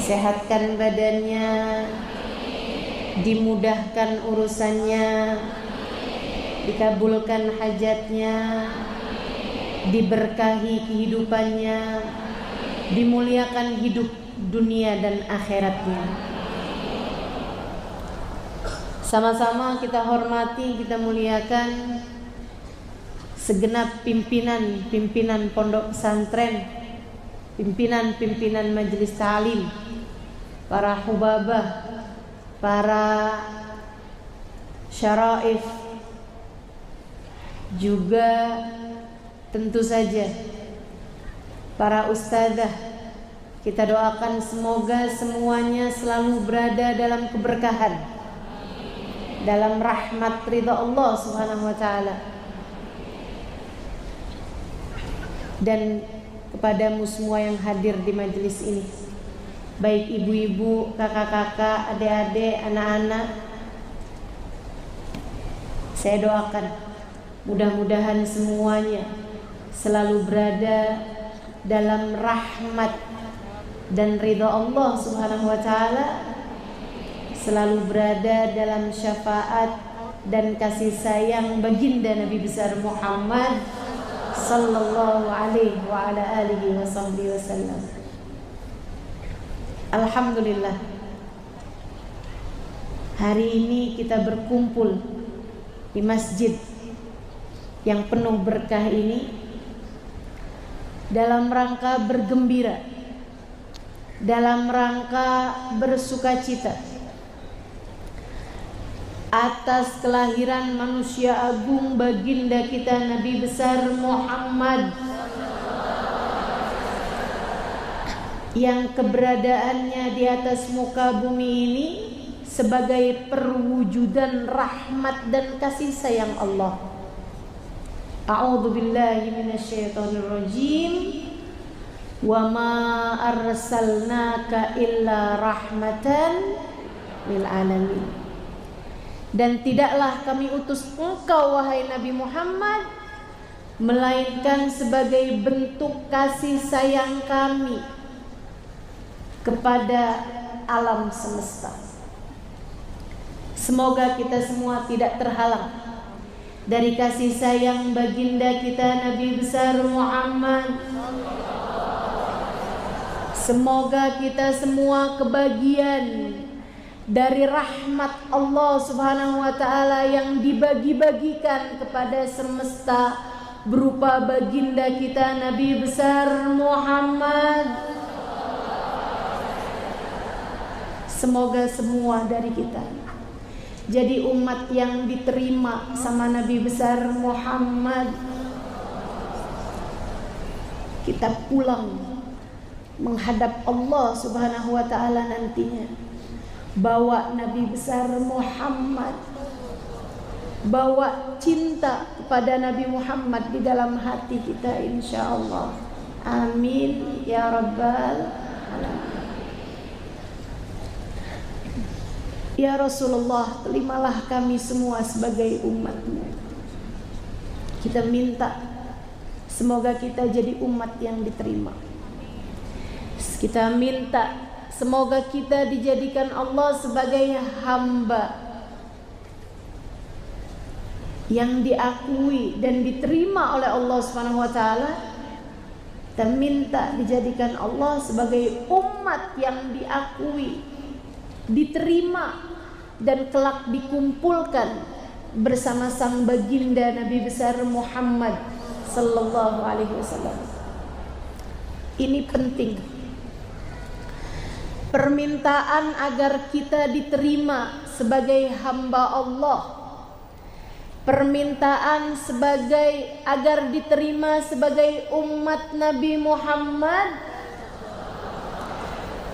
sehatkan badannya, dimudahkan urusannya, dikabulkan hajatnya, diberkahi kehidupannya, dimuliakan hidup dunia dan akhiratnya. Sama-sama kita hormati, kita muliakan segenap pimpinan pondok pesantren, pimpinan majelis ta'lim, para hubabah, para syaraif, juga tentu saja para ustadzah. Kita doakan semoga semuanya selalu berada dalam keberkahan, dalam rahmat ridha Allah Subhanahu wa taala. Dan kepadamu semua yang hadir di majelis ini, baik ibu-ibu, kakak-kakak, adik-adik, anak-anak, saya doakan mudah-mudahan semuanya selalu berada dalam rahmat dan ridha Allah Subhanahu wa taala, selalu berada dalam syafaat dan kasih sayang baginda Nabi besar Muhammad sallallahu alaihi wa ala alihi wa sahbihi wasallam. Alhamdulillah, hari ini kita berkumpul di masjid yang penuh berkah ini dalam rangka bergembira, dalam rangka bersukacita atas kelahiran manusia agung baginda kita Nabi besar Muhammad, yang keberadaannya di atas muka bumi ini sebagai perwujudan rahmat dan kasih sayang Allah. A'udzu billahi minasyaitonir rajim. Wa ma arsalnaka illa rahmatan lil alamin. Dan tidaklah kami utus engkau wahai Nabi Muhammad melainkan sebagai bentuk kasih sayang kami kepada alam semesta. Semoga kita semua tidak terhalang dari kasih sayang baginda kita Nabi besar Muhammad. Semoga kita semua kebagian dari rahmat Allah Subhanahu wa taala yang dibagi-bagikan kepada semesta berupa baginda kita Nabi besar Muhammad. Semoga semua dari kita jadi umat yang diterima sama Nabi besar Muhammad. Kita pulang menghadap Allah Subhanahu wa taala nantinya, bawa Nabi besar Muhammad, bawa cinta kepada Nabi Muhammad di dalam hati kita insyaallah. Amin ya rabbal alamin. Ya Rasulullah, terimalah kami semua sebagai umat-Mu. Kita minta semoga kita jadi umat yang diterima. Kita minta semoga kita dijadikan Allah sebagai hamba yang diakui dan diterima oleh Allah Subhanahu wa taala. Kita minta dijadikan Allah sebagai umat yang diakui, diterima dan kelak dikumpulkan bersama sang baginda Nabi besar Muhammad sallallahu alaihi wasallam. Ini penting. Permintaan agar kita diterima sebagai hamba Allah, permintaan sebagai agar diterima sebagai umat Nabi Muhammad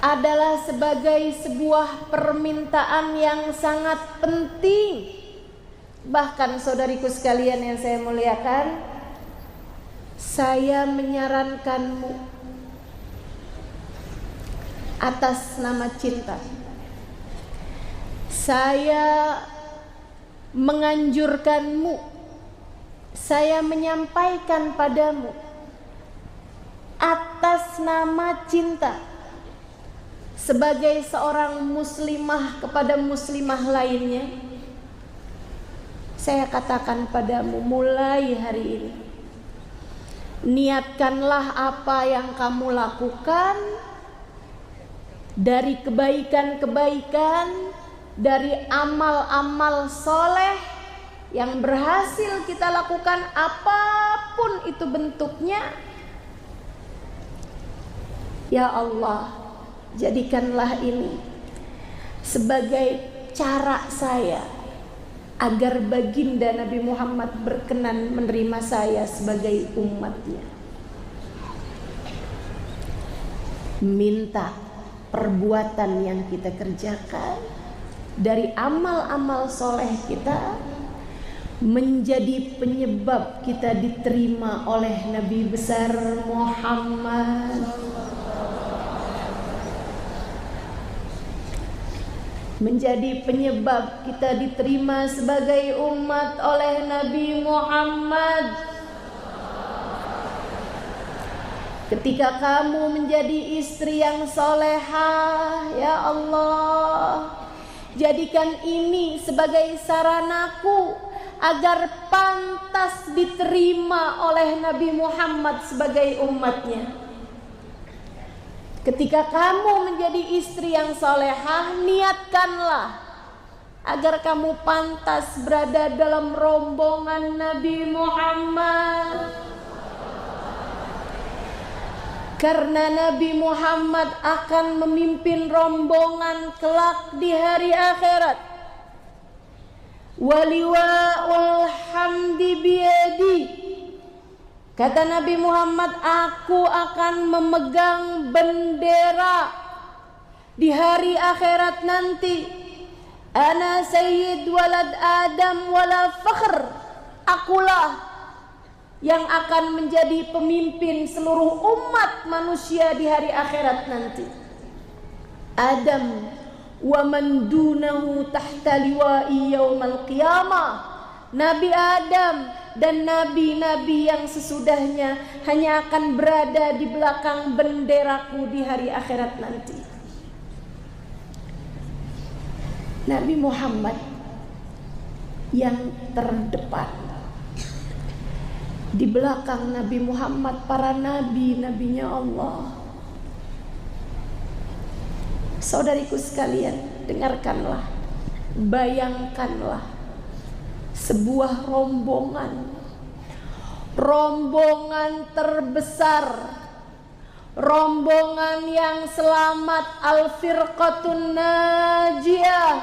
adalah sebagai sebuah permintaan yang sangat penting. Bahkan saudariku sekalian yang saya muliakan, saya menyarankanmu atas nama cinta, saya menganjurkanmu, saya menyampaikan padamu atas atas nama cinta. Sebagai seorang muslimah kepada muslimah lainnya, saya katakan padamu mulai hari ini, niatkanlah apa yang kamu lakukan dari kebaikan-kebaikan, dari amal-amal soleh yang berhasil kita lakukan, apapun itu bentuknya. Ya Allah, jadikanlah ini sebagai cara saya agar baginda Nabi Muhammad berkenan menerima saya sebagai umatnya. Minta perbuatan yang kita kerjakan dari amal-amal soleh kita menjadi penyebab kita diterima oleh Nabi besar Muhammad, menjadi penyebab kita diterima sebagai umat oleh Nabi Muhammad. Ketika kamu menjadi istri yang solehah, ya Allah, jadikan ini sebagai saranaku agar pantas diterima oleh Nabi Muhammad sebagai umatnya. Ketika kamu menjadi istri yang solehah, niatkanlah agar kamu pantas berada dalam rombongan Nabi Muhammad. Karena Nabi Muhammad akan memimpin rombongan kelak di hari akhirat. Waliwa'ul hamdi biyadi. Kata Nabi Muhammad, aku akan memegang bendera di hari akhirat nanti. Ana sayyid walad Adam wala fakhr. Akulah yang akan menjadi pemimpin seluruh umat manusia di hari akhirat nanti. Adam wa man dunahu tahta liwa'i yaumal qiyamah. Nabi Adam dan nabi-nabi yang sesudahnya hanya akan berada di belakang benderaku di hari akhirat nanti. Nabi Muhammad yang terdepan. Di belakang Nabi Muhammad para nabi-nabinya Allah. Saudariku sekalian, dengarkanlah, bayangkanlah sebuah rombongan terbesar, rombongan yang selamat, al-firqatun najiyah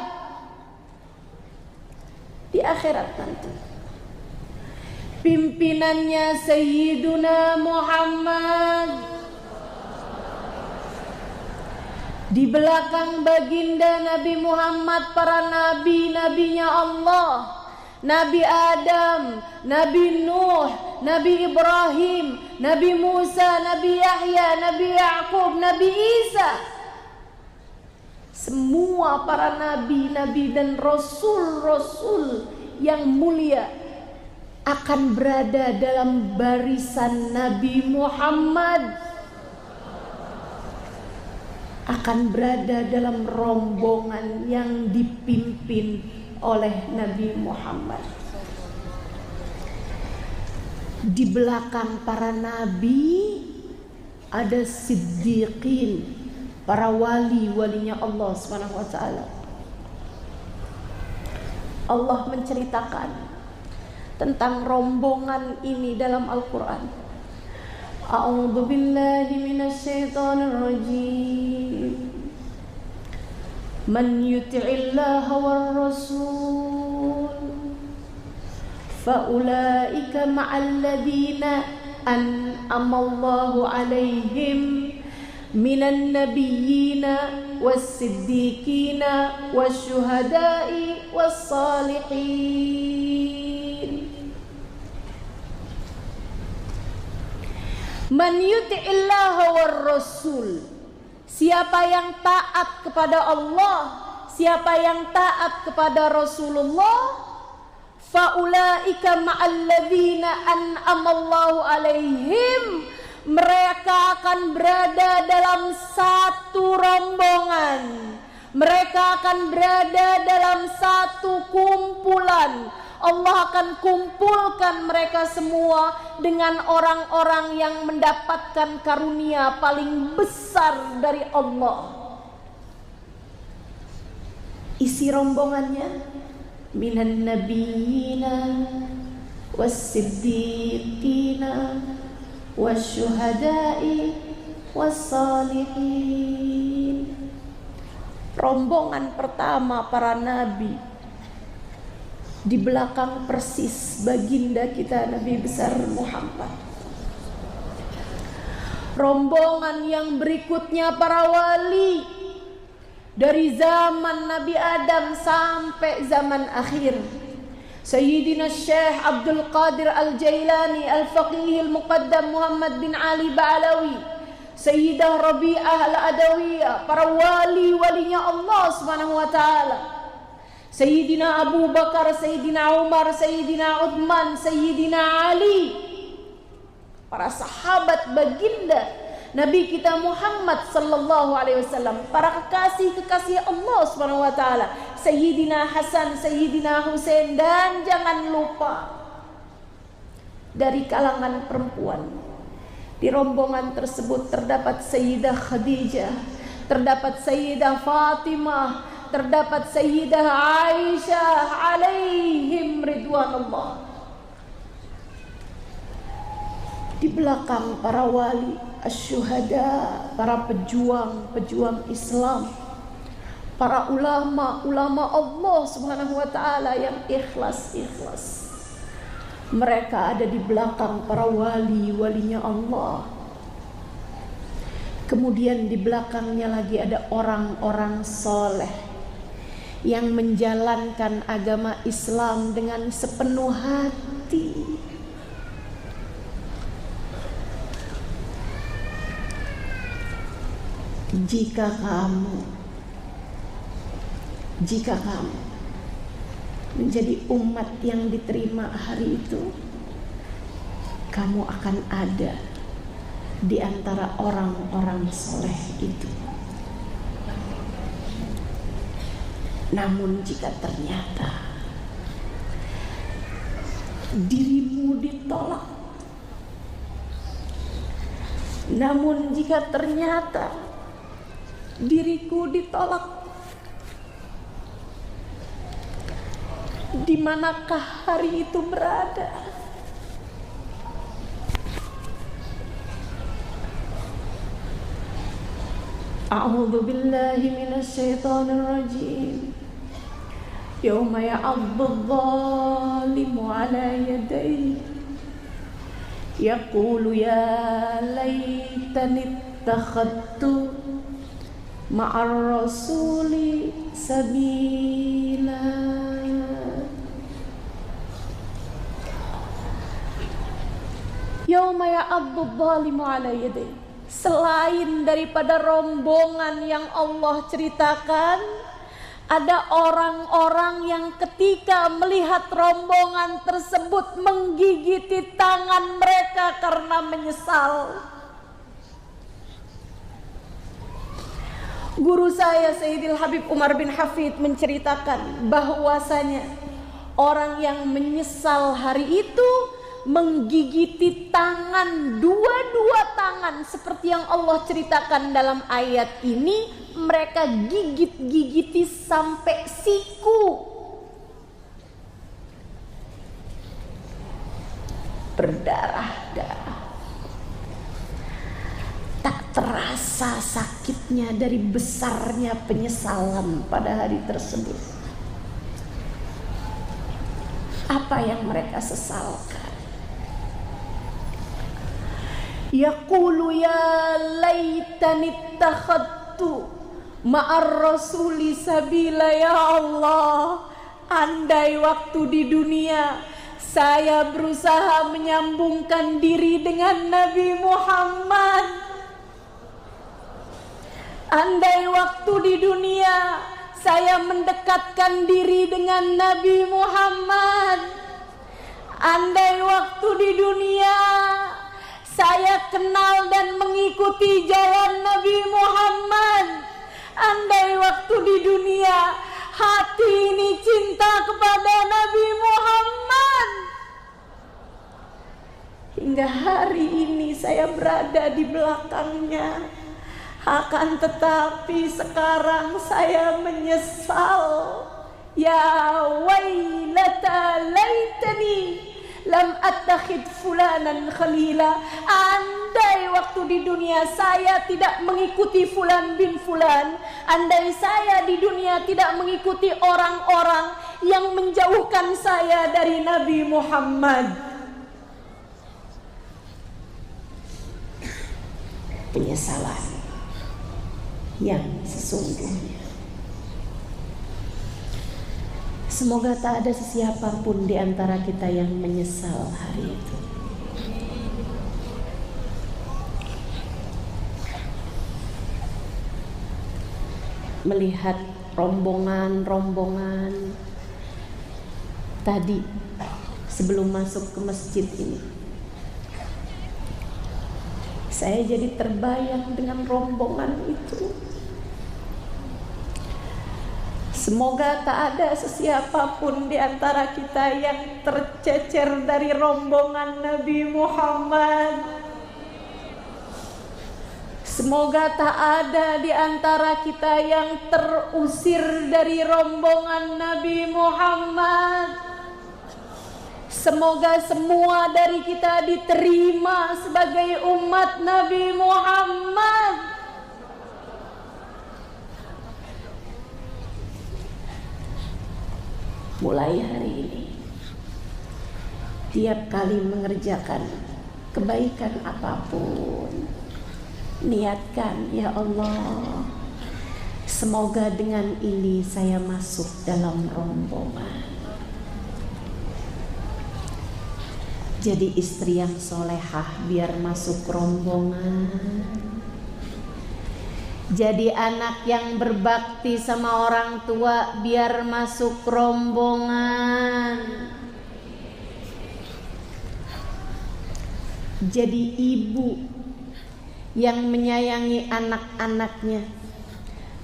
di akhirat nanti. Pimpinannya Sayyiduna Muhammad, di belakang baginda Nabi Muhammad para nabi-nabinya Allah. Nabi Adam, Nabi Nuh, Nabi Ibrahim, Nabi Musa, Nabi Yahya, Nabi Ya'qub, Nabi Isa. Semua para nabi-nabi dan rasul-rasul yang mulia akan berada dalam barisan Nabi Muhammad, akan berada dalam rombongan yang dipimpin oleh Nabi Muhammad. Di belakang para nabi ada siddiqin, para wali-walinya Allah Subhanahu wa taala. Allah menceritakan tentang rombongan ini dalam Al-Qur'an. A'udzu billahi minasyaitonir rajim. Man yuti'illaha war rasul fa ulaika ma'al ladina an'ama Allahu 'alaihim minan nabiyyina was-siddiqina wasyuhada'i was-salihin. Man yuti'illaha war rasul, siapa yang taat kepada Allah, siapa yang taat kepada Rasulullah, faulaika ma'alladzina an'amallahu alaihim, mereka akan berada dalam satu rombongan. Mereka akan berada dalam satu kumpulan. Allah akan kumpulkan mereka semua dengan orang-orang yang mendapatkan karunia paling besar dari Allah. Isi rombongannya minan nabiyina was-siddiqina wasyuhada'i was-salihin. Rombongan pertama para nabi, di belakang persis baginda kita Nabi besar Muhammad. Rombongan yang berikutnya para wali, dari zaman Nabi Adam sampai zaman akhir. Sayyidina Syekh Abdul Qadir Al-Jailani Al-Faqih Al-Muqaddam Muhammad bin Ali Ba'alawi, Sayyidah Rabi'ah Al-Adawiyah, para wali-walinya Allah Subhanahu wa taala. Sayyidina Abu Bakar, Sayyidina Umar, Sayyidina Uthman, Sayyidina Ali, para sahabat baginda Nabi kita Muhammad sallallahu alaihi wasallam, para kekasih-kekasih Allah Subhanahu wa taala, Sayyidina Hasan, Sayyidina Husain, dan jangan lupa dari kalangan perempuan. Di rombongan tersebut terdapat Sayyidah Khadijah, terdapat Sayyidah Fatimah, terdapat Sayyidah Aisyah alaihim ridwanullah. Di belakang para wali, asyuhada, para pejuang Islam, para ulama Allah Subhanahu wa taala yang ikhlas. Mereka ada di belakang para walinya Allah. Kemudian di belakangnya lagi ada orang-orang soleh yang menjalankan agama Islam dengan sepenuh hati. Jika kamu menjadi umat yang diterima hari itu, kamu akan ada di antara orang-orang soleh itu. Namun jika ternyata dirimu ditolak, namun jika ternyata diriku ditolak, di manakah hari itu berada? A'udzu billahi minasy syaithanir rajim. Yauma ya'addu adh-dhalimu 'ala yadayhi yaqulu ya laitani ittakhadtu ma'ar rasuli sabila. Yauma ya'addu adh-dhalimu 'ala yadayhi. Selain daripada rombongan yang Allah ceritakan, ada orang-orang yang ketika melihat rombongan tersebut menggigiti tangan mereka karena menyesal. Guru saya Sayyidil Habib Umar bin Hafid menceritakan bahwasanya orang yang menyesal hari itu menggigiti tangan, dua tangan seperti yang Allah ceritakan dalam ayat ini. Mereka gigit-gigiti sampai siku, berdarah-darah. Tak terasa sakitnya dari besarnya penyesalan pada hari tersebut. Apa yang mereka sesalkan? Yaqulu ya laitani ittakhadtu ma'ar rasuli sabila. Ya Allah, andai waktu di dunia saya berusaha menyambungkan diri dengan Nabi Muhammad, andai waktu di dunia saya mendekatkan diri dengan Nabi Muhammad, andai waktu di dunia saya kenal dan mengikuti jalan Nabi Muhammad. Andai waktu di dunia hati ini cinta kepada Nabi Muhammad, hingga hari ini saya berada di belakangnya. Akan tetapi sekarang saya menyesal. Ya wailata laitani lam attakhid fulanan khalila. Andai waktu di dunia saya tidak mengikuti fulan bin fulan, andai saya di dunia tidak mengikuti orang-orang yang menjauhkan saya dari Nabi Muhammad. Penyesalan yang sesungguhnya. Semoga tak ada sesiapapun di antara kita yang menyesal hari itu. Melihat rombongan-rombongan tadi sebelum masuk ke masjid ini, saya jadi terbayang dengan rombongan itu. Semoga tak ada sesiapapun di antara kita yang tercecer dari rombongan Nabi Muhammad. Semoga tak ada di antara kita yang terusir dari rombongan Nabi Muhammad. Semoga semua dari kita diterima sebagai umat Nabi Muhammad. Mulai hari ini, tiap kali mengerjakan kebaikan apapun, niatkan, ya Allah, semoga dengan ini saya masuk dalam rombongan. Jadi istri yang solehah biar masuk rombongan. Jadi anak yang berbakti sama orang tua biar masuk rombongan. Jadi ibu yang menyayangi anak-anaknya,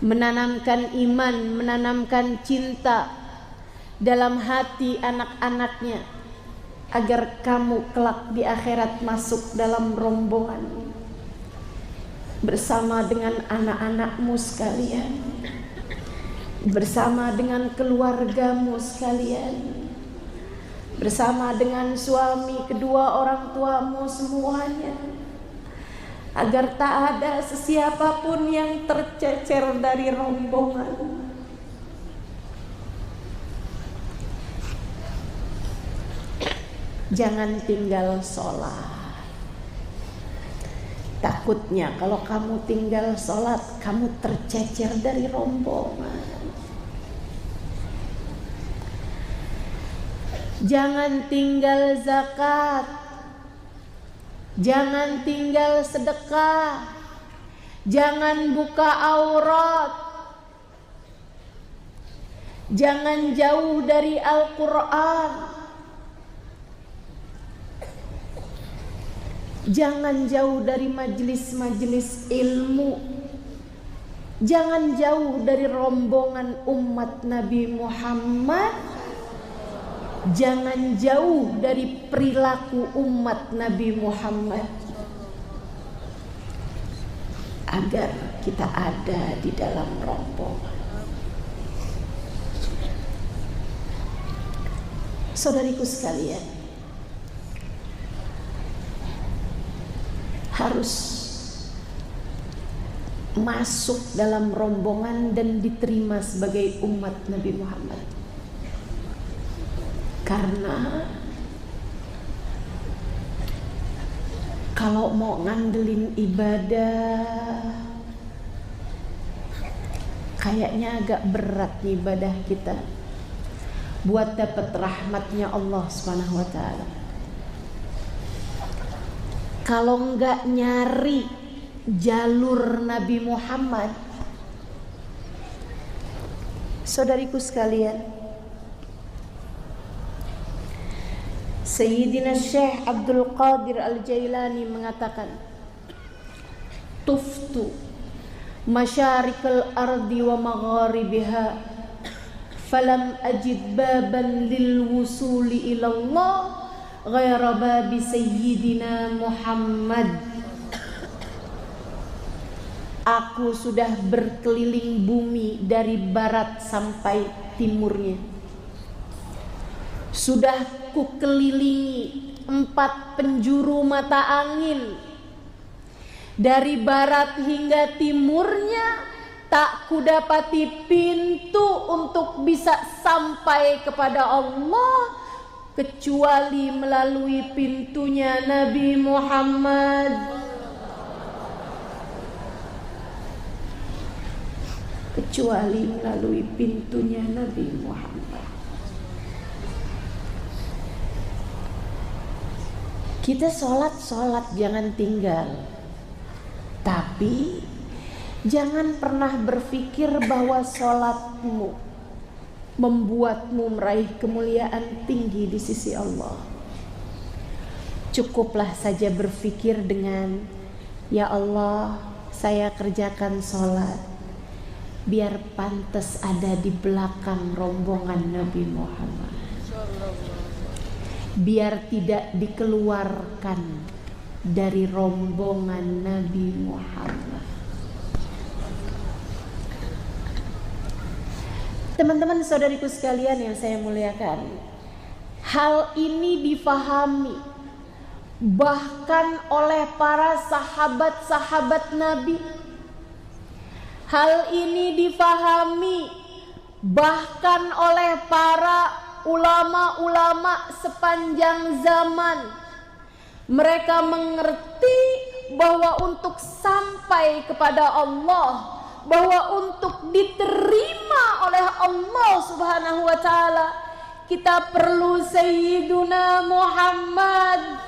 menanamkan iman, menanamkan cinta dalam hati anak-anaknya, agar kamu kelak di akhirat masuk dalam rombongan bersama dengan anak-anakmu sekalian, bersama dengan keluargamu sekalian, bersama dengan suami, kedua orang tuamu semuanya, agar tak ada sesiapapun yang tercecer dari rombongan. Jangan tinggal sholat. Takutnya kalau kamu tinggal sholat, kamu tercecer dari rombongan. Jangan tinggal zakat, jangan tinggal sedekah, jangan buka aurat, jangan jauh dari Al-Quran, jangan jauh dari majelis-majelis ilmu, jangan jauh dari rombongan umat Nabi Muhammad, jangan jauh dari perilaku umat Nabi Muhammad, agar kita ada di dalam rombongan. Saudariku sekalian, harus masuk dalam rombongan dan diterima sebagai umat Nabi Muhammad. Karena kalau mau ngandelin ibadah, kayaknya agak berat nih ibadah kita buat dapat rahmatnya Allah Subhanahu wa taala. Kalau enggak nyari jalur Nabi Muhammad, saudariku sekalian, Sayyidina Syekh Abdul Qadir Al-Jailani mengatakan, tuftu masyarikal ardi wa magharibiha falam ajid baban lil wusuli ilallah ghaira babi Sayyidina Muhammad. Aku sudah berkeliling bumi dari barat sampai timurnya. Sudah kukelilingi 4 penjuru mata angin. Dari barat hingga timurnya, tak kudapati pintu untuk bisa sampai kepada Allah kecuali melalui pintunya Nabi Muhammad. Kecuali melalui pintunya Nabi Muhammad. Kita sholat jangan tinggal. Tapi jangan pernah berpikir bahwa sholatmu membuatmu meraih kemuliaan tinggi di sisi Allah. Cukuplah saja berpikir dengan, ya Allah, saya kerjakan sholat biar pantas ada di belakang rombongan Nabi Muhammad, biar tidak dikeluarkan dari rombongan Nabi Muhammad. Teman-teman saudariku sekalian yang saya muliakan, hal ini difahami bahkan oleh para sahabat-sahabat Nabi. Hal ini difahami bahkan oleh para ulama-ulama sepanjang zaman. Mereka mengerti bahwa untuk sampai kepada Allah, bahwa untuk diterima oleh Allah Subhanahu wa taala, kita perlu Sayyiduna Muhammad